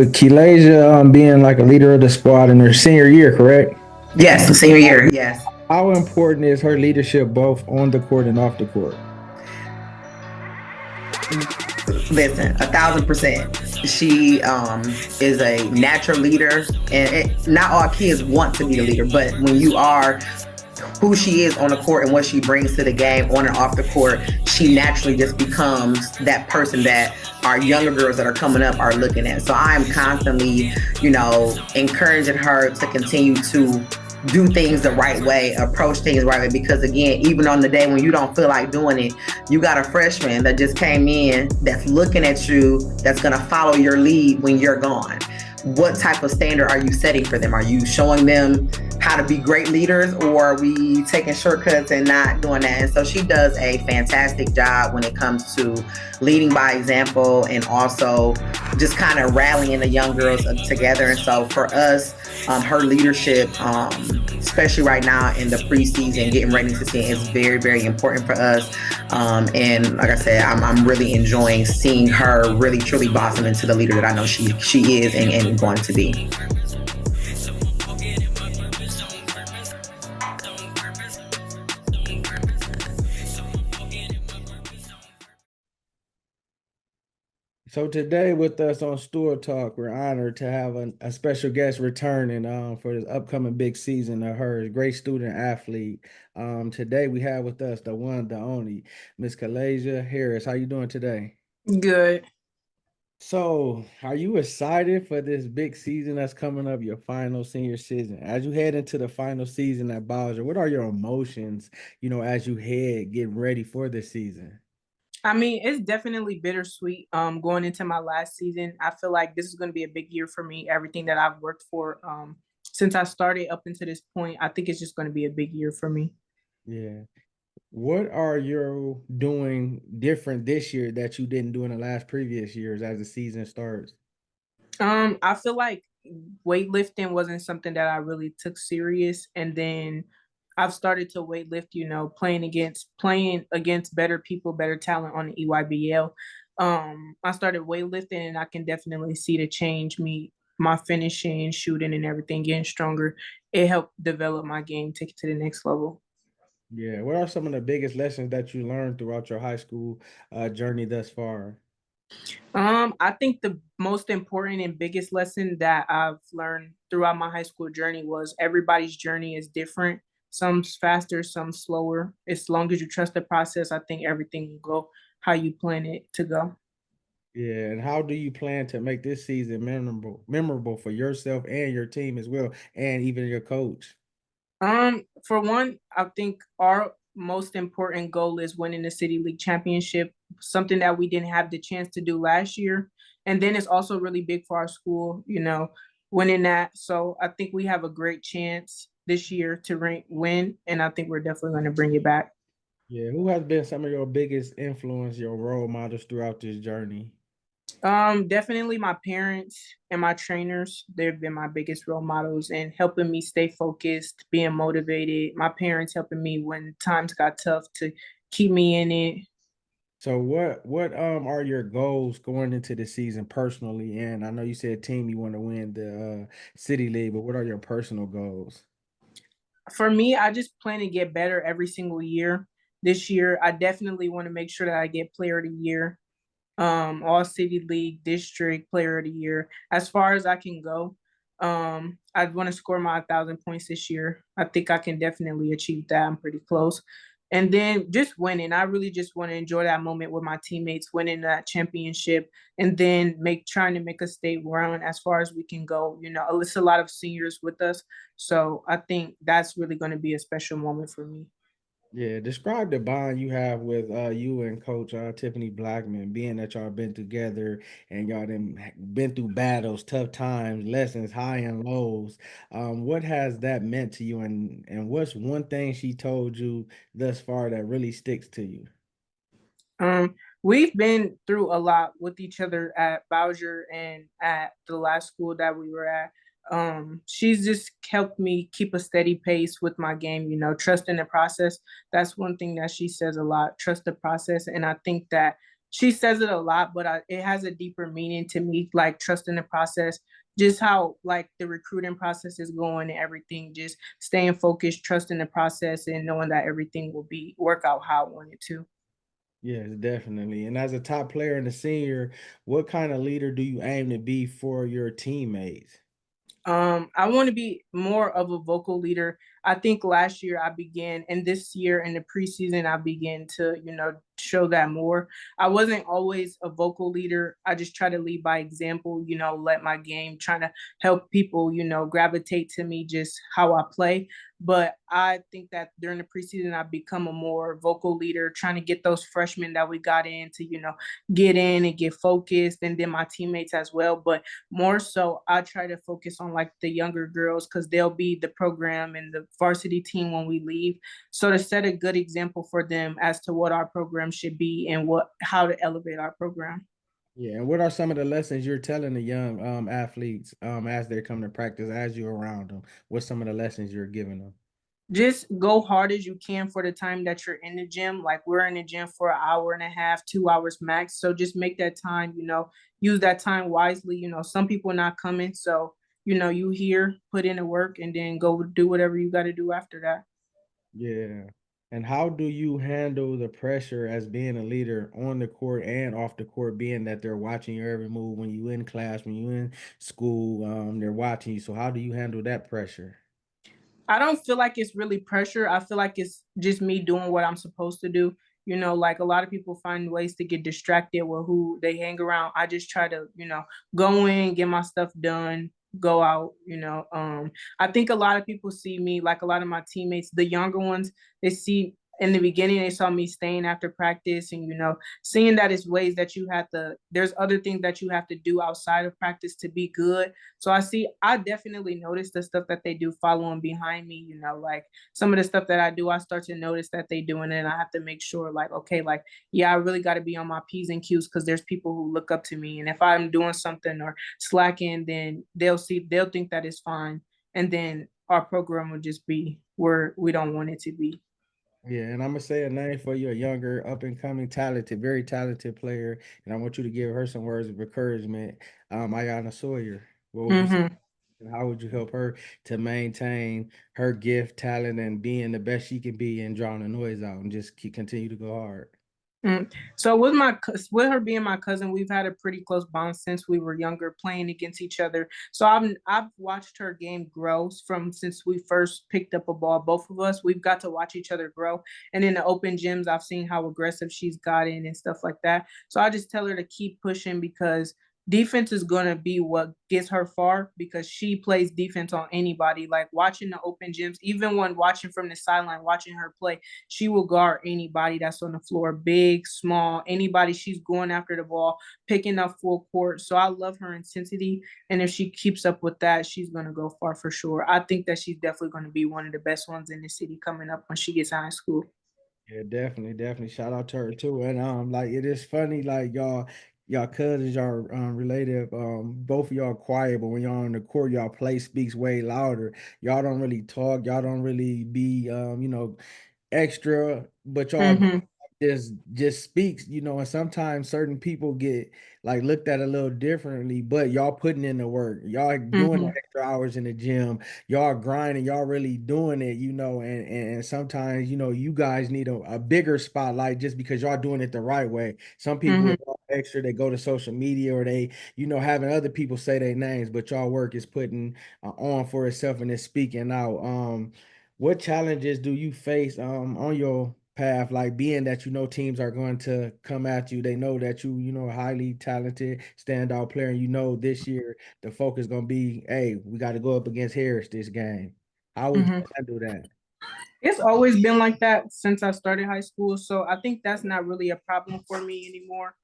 With Kelaysia being like a leader of the squad in her senior year, correct? Yes, senior year. Yes. How important is her leadership both on the court and off the court? Listen, 1,000%. She is a natural leader, and not all kids want to be the leader, but when you are who she is on the court and what she brings to the game on and off the court, she naturally just becomes that person that our younger girls that are coming up are looking at. So I'm constantly, encouraging her to continue to do things the right way, approach things the right way. Because again, even on the day when you don't feel like doing it, you got a freshman that just came in that's looking at you, that's gonna follow your lead when you're gone. What type of standard are you setting for them? Are you showing them how to be great leaders, or are we taking shortcuts and not doing that? And so she does a fantastic job when it comes to leading by example and also just kind of rallying the young girls together. And so for us, her leadership, especially right now in the preseason, getting ready to see, is very, very important for us. And like I said, I'm really enjoying seeing her really, truly blossom into the leader that I know she is and going to be. So today with us on Stool Talk, we're honored to have a special guest returning for this upcoming big season of hers, great student athlete. Today we have with us the one, the only, Miss Kelaysia Harris. How you doing today? Good. So, are you excited for this big season that's coming up, your final senior season? As you head into the final season at Bowsher, what are your emotions, as you head getting ready for this season? I mean, it's definitely bittersweet. Going into my last season, I feel like this is going to be a big year for me. Everything that I've worked for, since I started up until this point, I think it's just going to be a big year for me. Yeah. What are you doing different this year that you didn't do in the last previous years as the season starts? I feel like weightlifting wasn't something that I really took serious, and then I've started to weightlift. Playing against better people, better talent on the EYBL. I started weightlifting, and I can definitely see the change. My finishing, shooting, and everything getting stronger. It helped develop my game, take it to the next level. Yeah. What are some of the biggest lessons that you learned throughout your high school journey thus far? I think the most important and biggest lesson that I've learned throughout my high school journey was everybody's journey is different. Some's faster, some slower. As long as you trust the process, I think everything will go how you plan it to go. Yeah, and how do you plan to make this season memorable for yourself and your team as well, and even your coach? For one, I think our most important goal is winning the City League championship, something that we didn't have the chance to do last year. And then it's also really big for our school, winning that. So I think we have a great chance this year to win, and I think we're definitely going to bring it back. Yeah, who has been some of your biggest influence, your role models throughout this journey? Definitely my parents and my trainers. They've been my biggest role models and helping me stay focused, being motivated. My parents helping me when times got tough to keep me in it. So what are your goals going into the season personally? And I know you said team you want to win the city league, but what are your personal goals? For me, I just plan to get better every single year. This year, I definitely want to make sure that I get player of the year, all city league, district player of the year, as far as I can go. I want to score my 1,000 points this year. I think I can definitely achieve that. I'm pretty close. And then just winning. I really just want to enjoy that moment with my teammates, winning that championship, and then trying to make a state run as far as we can go. It's a lot of seniors with us, so I think that's really going to be a special moment for me. Yeah, describe the bond you have with you and Coach Tiffany Blackman, being that y'all been together and y'all been through battles, tough times, lessons, high and lows. What has that meant to you, and what's one thing she told you thus far that really sticks to you? We've been through a lot with each other at Bowsher and at the last school that we were at. She's just helped me keep a steady pace with my game, trust in the process. That's one thing that she says a lot, trust the process. And I think that she says it a lot, but it has a deeper meaning to me, like trusting the process, just how like the recruiting process is going and everything, just staying focused, trusting the process, and knowing that everything will be work out how I want it to. Yes, definitely. And as a top player and a senior, what kind of leader do you aim to be for your teammates? I want to be more of a vocal leader. I think last year I began, and this year in the preseason, I began to, show that more. I wasn't always a vocal leader. I just try to lead by example, let my game trying to help people, gravitate to me just how I play. But I think that during the preseason, I've become a more vocal leader, trying to get those freshmen that we got in to, get in and get focused, and then my teammates as well. But more so, I try to focus on like the younger girls because they'll be the program and the varsity team when we leave. So to set a good example for them as to what our program should be and how to elevate our program. Yeah, and what are some of the lessons you're telling the young athletes as they come to practice, as you're around them? What's some of the lessons you're giving them? Just go hard as you can for the time that you're in the gym. Like we're in the gym for an hour and a half, 2 hours max. So just make that time, use that time wisely. Some people not coming. So, you here, put in the work and then go do whatever you got to do after that. Yeah. And how do you handle the pressure as being a leader on the court and off the court, being that they're watching your every move when you in class, when you in school, they're watching you. So how do you handle that pressure? I don't feel like it's really pressure. I feel like it's just me doing what I'm supposed to do. Like a lot of people find ways to get distracted with who they hang around. I just try to, go in, get my stuff done, go out. I think a lot of people see me, like a lot of my teammates, the younger ones, they see in the beginning, they saw me staying after practice and, seeing that it's ways that there's other things that you have to do outside of practice to be good. So I definitely notice the stuff that they do following behind me, like some of the stuff that I do, I start to notice that they doing it. And I have to make sure like, okay, like, yeah, I really got to be on my P's and Q's because there's people who look up to me. And if I'm doing something or slacking, then they'll think that it's fine. And then our program will just be where we don't want it to be. Yeah, and I'm gonna say a name for you, a younger, up and coming, talented, very talented player, and I want you to give her some words of encouragement. Ayana Sawyer. What would you say? Mm-hmm. And how would you help her to maintain her gift, talent, and being the best she can be and drawing the noise out and just continue to go hard? So with her being my cousin, we've had a pretty close bond since we were younger, playing against each other. So I've watched her game grow from since we first picked up a ball. Both of us, we've got to watch each other grow. And in the open gyms, I've seen how aggressive she's gotten and stuff like that. So I just tell her to keep pushing because defense is going to be what gets her far because she plays defense on anybody. Like watching the open gyms, even when watching from the sideline, watching her play, she will guard anybody that's on the floor, big, small, anybody. She's going after the ball, picking up full court. So I love her intensity. And if she keeps up with that, she's going to go far for sure. I think that she's definitely going to be one of the best ones in the city coming up when she gets out of school. Yeah, definitely, definitely. Shout out to her too. And like it is funny, like y'all cousins, y'all relative, both of y'all quiet, but when y'all on the court, y'all play speaks way louder. Y'all don't really talk, y'all don't really be extra, but y'all Mm-hmm. just speaks, and sometimes certain people get like looked at a little differently, but y'all putting in the work, y'all doing the Mm-hmm. extra hours in the gym, y'all grinding, y'all really doing it, and sometimes, you guys need a bigger spotlight just because y'all doing it the right way. Some people Mm-hmm. with all extra, they go to social media or they, having other people say their names, but y'all work is putting on for itself and it's speaking out. What challenges do you face on your path, like being that teams are going to come at you, they know that a highly talented standout player, and this year the focus gonna be, hey, we got to go up against Harris this game. How would you Mm-hmm. handle that? It's always been like that since I started high school. So I think that's not really a problem for me anymore.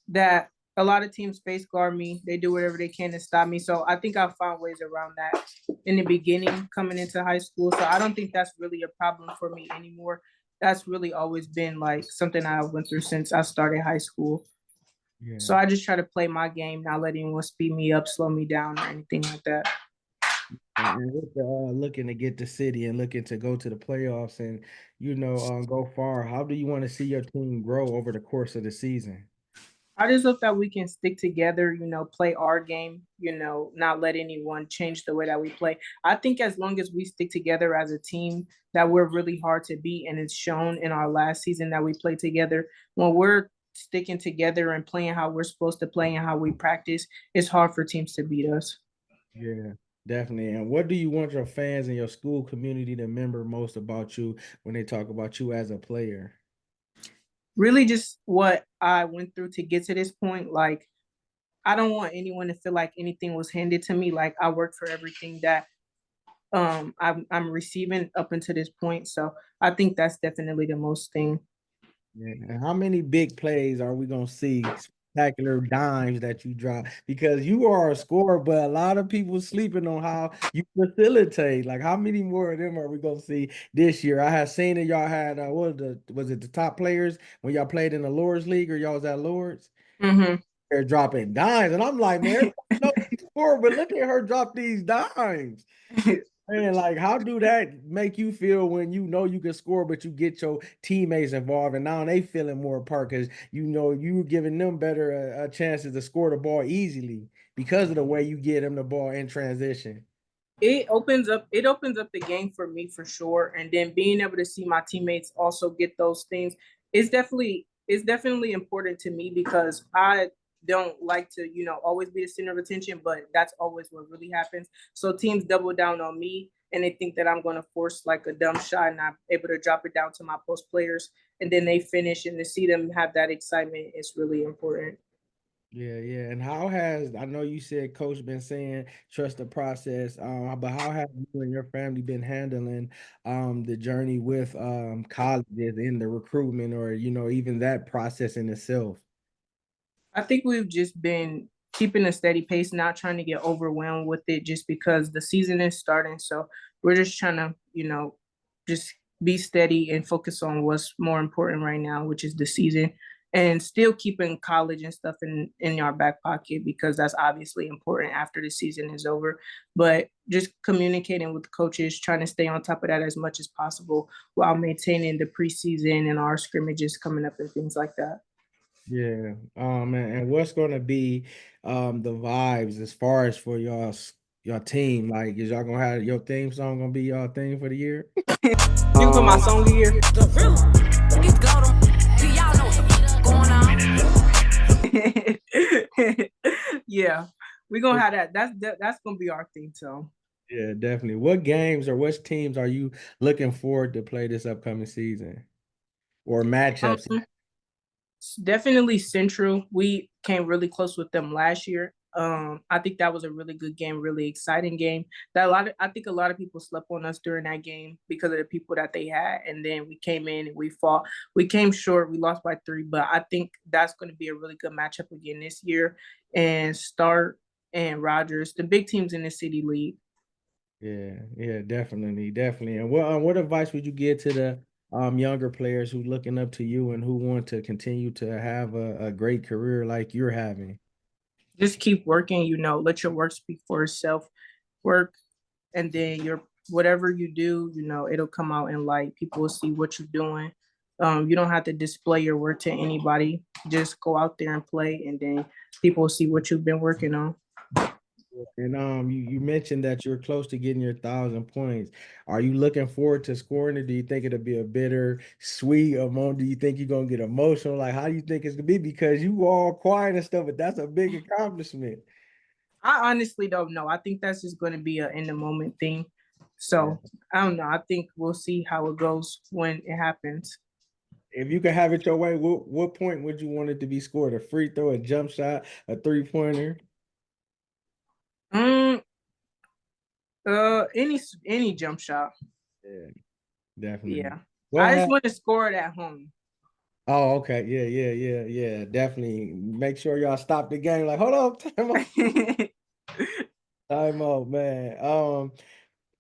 That a lot of teams face guard me. They do whatever they can to stop me. So I think I found ways around that in the beginning coming into high school. So I don't think that's really a problem for me anymore. That's really always been like something I went through since I started high school. So Yeah. I just try to play my game, not letting anyone speed me up, slow me down, or anything like that. And with the, looking to get the city and looking to go to the playoffs and go far, how do you want to see your team grow over the course of the season? I just hope that we can stick together, play our game, not let anyone change the way that we play. I think as long as we stick together as a team, that we're really hard to beat. And it's shown in our last season that we played together. When we're sticking together and playing how we're supposed to play and how we practice, it's hard for teams to beat us. Yeah, definitely. And what do you want your fans and your school community to remember most about you when they talk about you as a player? Really, just what I went through to get to this point. Like, I don't want anyone to feel like anything was handed to me. Like, I worked for everything that I'm receiving up until this point. So I think that's definitely the most thing. Yeah. And how many big plays are we gonna see? Spectacular dimes that you drop because you are a scorer, but a lot of people sleeping on how you facilitate. Like, how many more of them are we gonna see this year? I had seen that y'all had was it the top players when y'all played in the Lords League or y'all was at Lords? Hmm. They're dropping dimes, and I'm like, man, everybody knows she score, but look at her drop these dimes. Man, like, how do that make you feel when you know you can score, but you get your teammates involved, and now they feeling more apart because you know you were giving them better chances to score the ball easily because of the way you get them the ball in transition. It opens up the game for me for sure, and then being able to see my teammates also get those things is definitely important to me because I don't like to always be the center of attention, but that's always what really happens. So teams double down on me and they think that I'm going to force like a dumb shot and I'm able to drop it down to my post players, and then they finish, and to see them have that excitement is really important. Yeah, yeah. And how has I know you said coach been saying trust the process, but how have you and your family been handling the journey with colleges in the recruitment or even that process in itself? I think we've just been keeping a steady pace, not trying to get overwhelmed with it just because the season is starting. So we're just trying to, just be steady and focus on what's more important right now, which is the season, and still keeping college and stuff in our back pocket because that's obviously important after the season is over. But just communicating with coaches, trying to stay on top of that as much as possible while maintaining the preseason and our scrimmages coming up and things like that. Yeah. And what's gonna be the vibes as far as for your team? Like, is y'all gonna have your theme song gonna be y'all thing for the year? You can put my song here. Yeah, we're gonna have that. That's gonna be our thing. So Yeah, definitely. What games or which teams are you looking forward to play this upcoming season or matchups? um, definitely Central. We came really close with them last year. I think that was a really good game, really exciting game. I think a lot of people slept on us during that game because of the people that they had, and then we came in and we fought. We came short. We lost by 3, but I think that's going to be a really good matchup again this year. And Start and Rogers, the big teams in the city league. Yeah, yeah, definitely, definitely. And what advice would you give to the younger players who looking up to you and who want to continue to have a great career like you're having? Just keep working. Let your work speak for itself. Work, and then your whatever you do, it'll come out in light. People will see what you're doing. You don't have to display your work to anybody. Just go out there and play, and then people will see what you've been working on. And you mentioned that you're close to getting your 1,000 points. Are you looking forward to scoring it? Do you think it'll be a bitter, sweet moment? Do you think you're gonna get emotional? Like, how do you think it's gonna be? Because you all quiet and stuff, but that's a big accomplishment. I honestly don't know. I think that's just going to be a in the moment thing. Yeah. So I don't know. I think we'll see how it goes when it happens. If you could have it your way, what point would you want it to be scored? A free throw, a jump shot, a 3-pointer? Mm, any jump shot. Yeah, definitely. Yeah, What I just have want to score it at home. Oh, okay. Yeah, yeah, yeah, yeah. Definitely. Make sure y'all stop the game. Like, hold on, time out, man.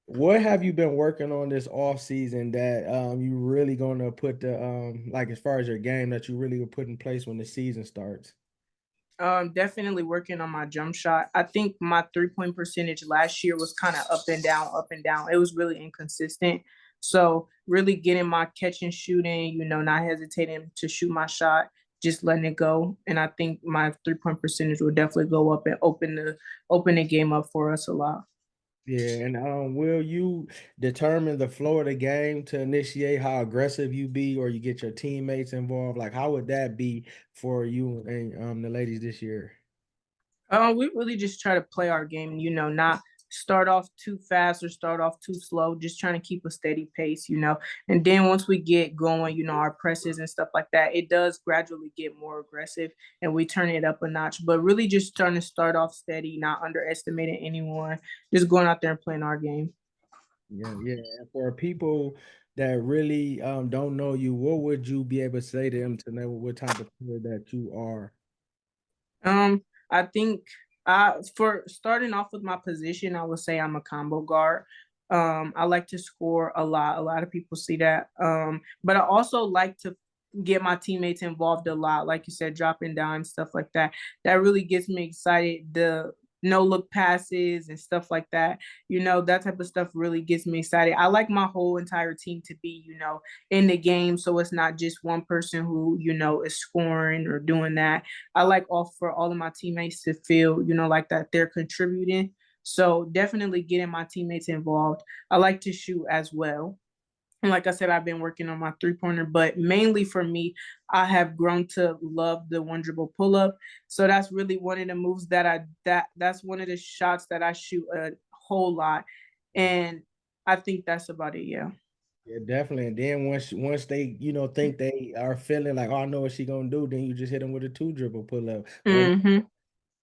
What have you been working on this off season that you really gonna put the like as far as your game that you really will put in place when the season starts? Definitely working on my jump shot. I think my 3-point percentage last year was kind of up and down, up and down. It was really inconsistent. So really getting my catch and shooting, not hesitating to shoot my shot, just letting it go. And I think my 3-point percentage will definitely go up and open the game up for us a lot. Yeah, and will you determine the flow of the game to initiate how aggressive you be, or you get your teammates involved? Like, how would that be for you and the ladies this year? We really just try to play our game, not start off too fast or start off too slow, just trying to keep a steady pace, And then once we get going, our presses and stuff like that, it does gradually get more aggressive and we turn it up a notch. But really just trying to start off steady, not underestimating anyone, just going out there and playing our game. Yeah, yeah. And for people that really don't know you, what would you be able to say to them to know what type of player that you are? I think for starting off with my position, I would say I'm a combo guard. I like to score a lot. A lot of people see that. But I also like to get my teammates involved a lot, like you said, dropping down stuff like that. That really gets me excited. The no look passes and stuff like that. That type of stuff really gets me excited. I like my whole entire team to be, in the game. So it's not just one person who, is scoring or doing that. I like for all of my teammates to feel, like that they're contributing. So definitely getting my teammates involved. I like to shoot as well. And like I said, I've been working on my 3-pointer, but mainly for me, I have grown to love the one dribble pull up. So that's really one of the moves that's one of the shots that I shoot a whole lot. And I think that's about it. Yeah. Yeah, definitely. And then once they, think they are feeling like, oh, I know what she gonna do, then you just hit them with a two dribble pull up. Or Mm-hmm.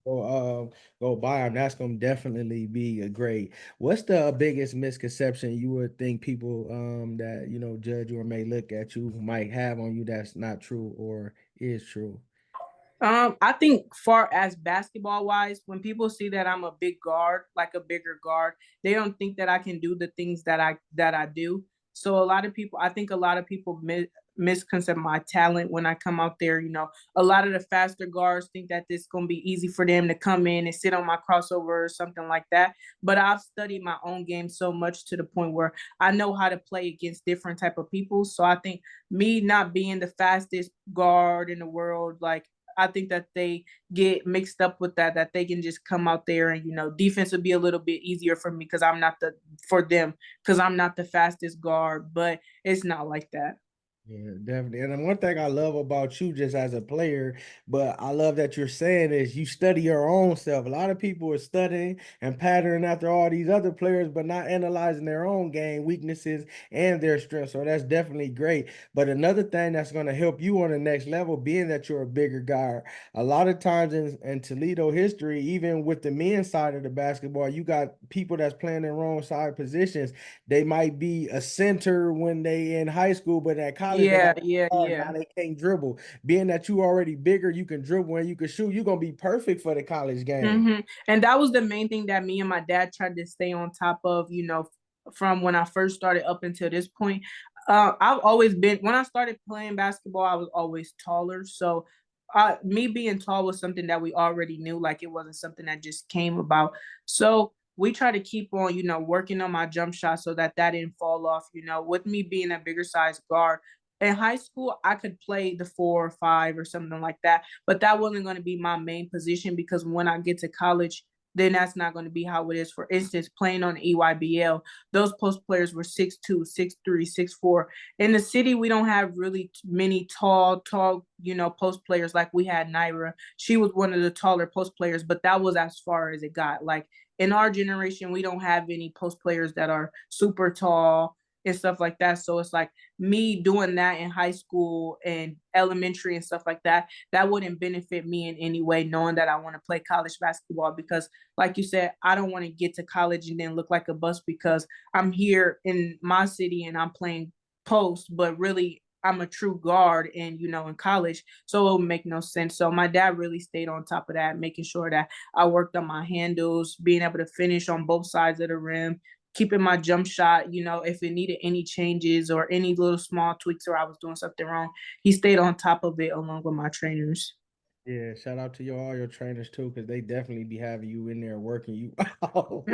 go go by them. That's gonna definitely be a great. What's the biggest misconception you would think people that judge or may look at you might have on you that's not true or is true? I think far as basketball wise, when people see that I'm a big guard, like a bigger guard, they don't think that I can do the things that I do. So I think a lot of people misconcept my talent when I come out there. A lot of the faster guards think that this is gonna be easy for them to come in and sit on my crossover or something like that. But I've studied my own game so much to the point where I know how to play against different type of people. So I think me not being the fastest guard in the world, like I think that they get mixed up with that they can just come out there and defense would be a little bit easier for me because I'm not the fastest guard, but it's not like that. Yeah, definitely. And then one thing I love about you just as a player, but I love that you're saying is you study your own self. A lot of people are studying and patterning after all these other players, but not analyzing their own game weaknesses and their strengths. So that's definitely great. But another thing that's going to help you on the next level, being that you're a bigger guy, a lot of times in Toledo history, even with the men's side of the basketball, you got people that's playing in wrong side positions. They might be a center when they in high school, but at college they Yeah, got yeah, guard. Now yeah. they can't dribble. Being that you already bigger, you can dribble and you can shoot. You're gonna be perfect for the college game. And that was the main thing that me and my dad tried to stay on top of, from when I first started up until this point. I've always been, when I started playing basketball, I was always taller. So me being tall was something that we already knew, like it wasn't something that just came about. So we try to keep on, working on my jump shot so that didn't fall off. With me being a bigger size guard, in high school, I could play the 4 or 5 or something like that, but that wasn't going to be my main position because when I get to college, then that's not going to be how it is. For instance, playing on the EYBL, those post players were 6'2", 6'3", 6'4". In the city, we don't have really many tall, post players like we had Naira. She was one of the taller post players, but that was as far as it got. Like in our generation, we don't have any post players that are super tall and stuff like that. So it's like me doing that in high school and elementary and stuff like that, that wouldn't benefit me in any way, knowing that I want to play college basketball. Because, like you said, I don't want to get to college and then look like a bust because I'm here in my city and I'm playing post, but really I'm a true guard and in college, so it would make no sense. So my dad really stayed on top of that, making sure that I worked on my handles, being able to finish on both sides of the rim, keeping my jump shot, if it needed any changes or any little small tweaks or I was doing something wrong, he stayed on top of it along with my trainers. Yeah, shout out to all your trainers too, because they definitely be having you in there working you out.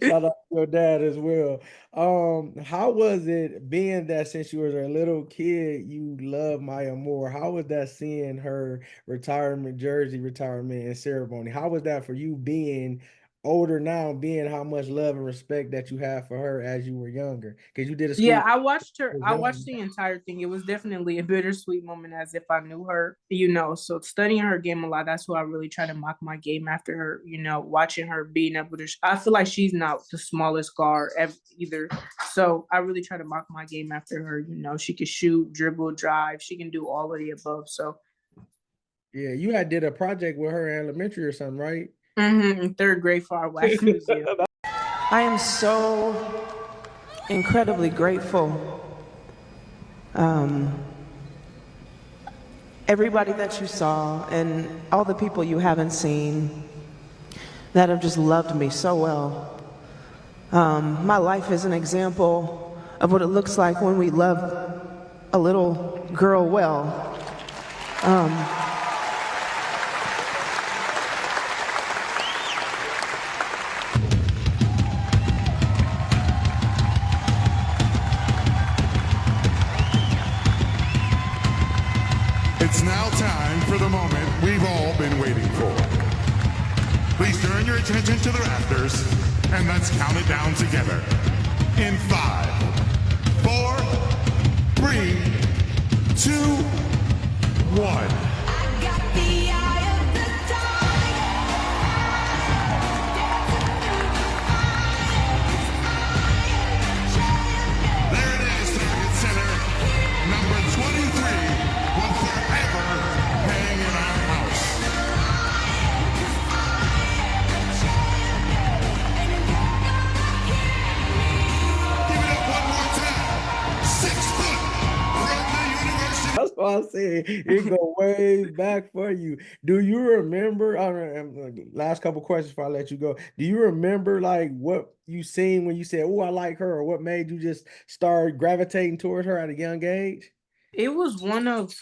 Shout out to your dad as well. How was it being that since you were a little kid, you love Maya Moore? How was that seeing her retirement jersey, retirement and ceremony? How was that for you being older now, being how much love and respect that you have for her as you were younger? Because you did a Yeah, school I watched her. was I watched young. the entire thing. It was definitely a bittersweet moment, as if I knew her, you know. So studying her game a lot. That's why I really try to mock my game after her. You know, watching her being able to. I feel like she's not the smallest guard ever either. So I really try to mock my game after her. You know, she can shoot, dribble, drive. She can do all of the above. So Yeah, you had did a project with her in elementary or something, right? in third grade for our wax museum. I am so incredibly grateful. Everybody that you saw and all the people you haven't seen that have just loved me so well. My life is an example of what it looks like when we love a little girl well. It's now time for the moment we've all been waiting for. Please turn your attention to the rafters and let's count it down together. In 5, 4, 3, 2, 1. There it is, Target Center. Number 23 will forever hang in our house. Give it up one more time. 6 foot from the University. That's why I said it go way back for you. Do you remember? Last couple questions before I let you go. Do you remember like what you seen when you said, "Oh, I like her," or what made you just start gravitating towards her at a young age? It was one of,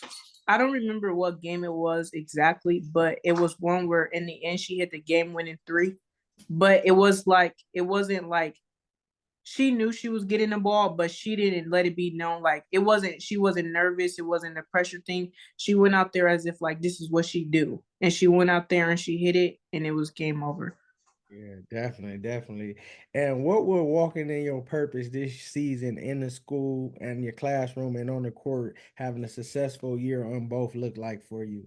I don't remember what game it was exactly, but it was one where in the end she hit the game winning three. But it was like, it wasn't like she knew she was getting the ball, but she didn't let it be known. Like it wasn't, she wasn't nervous. It wasn't a pressure thing. She went out there as if like this is what she do. And she went out there and she hit it and it was game over. Yeah, definitely, definitely. And what will walking in your purpose this season in the school and your classroom and on the court, having a successful year on both look like for you?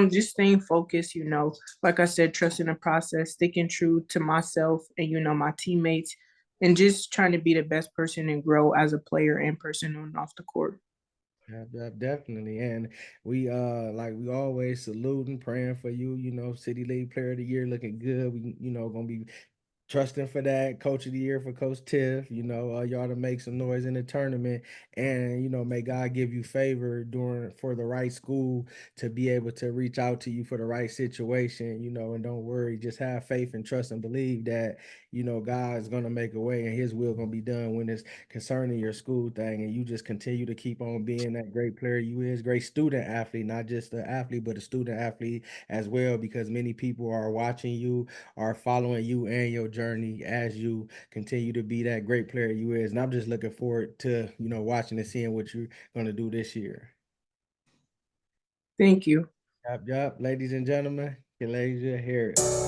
Just staying focused, you know, like I said, trusting the process, sticking true to myself and you know my teammates, and just trying to be the best person and grow as a player and person on and off the court. Yeah, definitely. And we like we always saluting, praying for you, City League Player of the Year looking good. We, gonna be trusting for that coach of the year for Coach Tiff, y'all to make some noise in the tournament. And, may God give you favor during for the right school to be able to reach out to you for the right situation, and don't worry, just have faith and trust and believe that, God's gonna make a way and his will gonna be done when it's concerning your school thing. And you just continue to keep on being that great player you is, great student athlete, not just an athlete, but a student athlete as well, because many people are watching you, are following you and your journey as you continue to be that great player you is. And I'm just looking forward to, watching and seeing what you're going to do this year. Thank you. Yep, yep. Ladies and gentlemen, Kelaysia Harris.